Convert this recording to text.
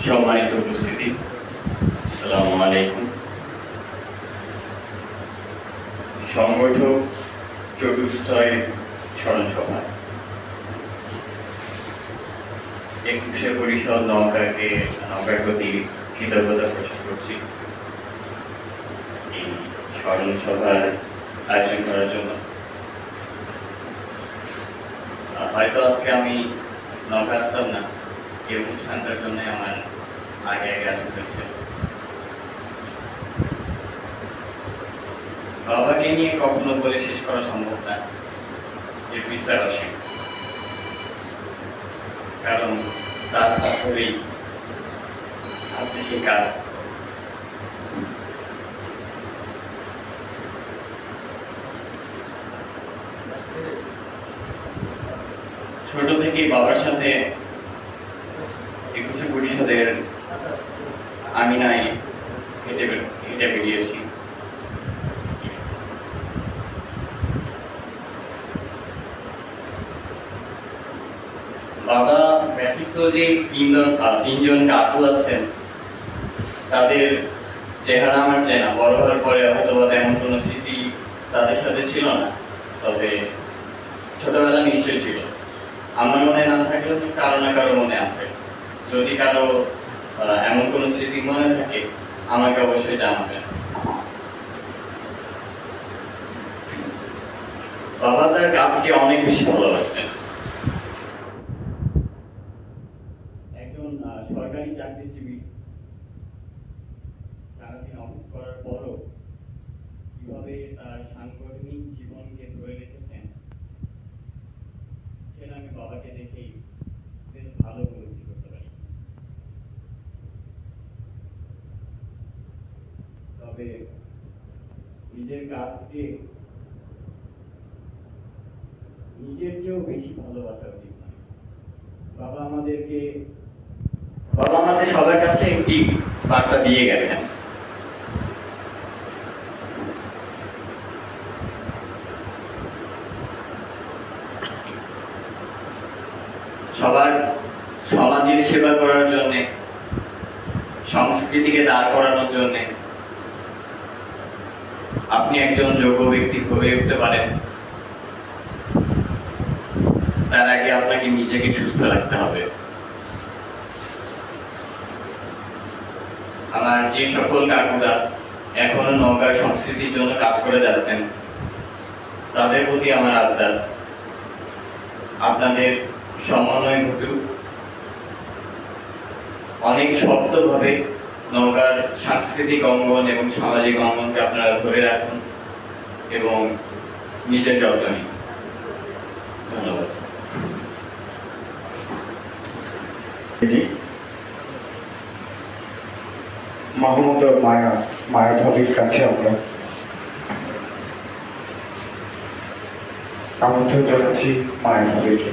সম্মানিত উপস্থিতি, আসসালামু আলাইকুম। সংগঠক চতুর্থয় স্মরণ সভা 21শে পরিষদ নওগাঁর প্রতি কৃতজ্ঞতা প্রকাশ করছি এই স্মরণ সভার আয়োজন করার জন্য। হয়তো আজকে আমি নওগাঁ আসতাম না, এই অনুষ্ঠানটার জন্য আমার আগে আসতে হচ্ছে। বাবাকে নিয়ে কখনো বলে শেষ করা সম্ভব না, এর বিস্তার আছে, কারণ তার হাত ধরেই হাতে শেখা। ছোট থেকেই বাবার সাথে 21শে পরিষদের আমিনায় হেঁটে বেরিয়েছি। বাবা ব্যতীত যে তিনজন কাকু আছেন, তাদের চেহারা আমার চেনা, বড় হওয়ার পরে হয়তো তেমন কোনো স্মৃতি তাদের সাথে ছিল না, তবে ছোটবেলা নিশ্চয়ই ছিল। আমার মনে না থাকলেও কারো না কারো মনে আছে। যদি কারো এমন কোনো স্মৃতি মনে থাকে, আমাকে অবশ্যই জানাবেন। বাবা তার কাজকে অনেক বেশি ভালোবাসতেন। একজন সরকারি চাকরিজীবী সারাদিন অফিস করার পরও কিভাবে তার সাংগঠনিক জীবনকে ধরে রেখেছেন, সেটা আমি বাবাকে দেখেই বেশ ভালো উপলব্ধি করতে পারি। তবে নিজের কাজকে নিজের চেয়েও বেশি ভালোবাসা উচিত নয়। বাবা আমাদের সবার কাছে একটি বার্তা দিয়ে গেছেন। সবার সমাজের সেবা করার জন্য, সংস্কৃতিকে দাঁড় করানোর জন্য আপনি একজন যোগ্য ব্যক্তি হয়ে উঠতে পারেন, তার আগে আপনাকে নিজেকে সুস্থ রাখতে হবে। আমার যে সকল কাকুরা এখনো নওগাঁর সংস্কৃতির জন্য কাজ করে যাচ্ছেন, তাদের প্রতি আমার আবদার, আপনাদের সমন্বয় ঘটুক, অনেক শক্তভাবে নওগাঁর সাংস্কৃতিক অঙ্গন এবং সামাজিক অঙ্গনকে আপনারা ধরে রাখুন এবং নিজের যত্ন নিন। ধন্যবাদ। মাহমুদ মায়া ভাবির কাছে আমরা আমন্ত্রণ জানাচ্ছি মায়া ভাবিকে।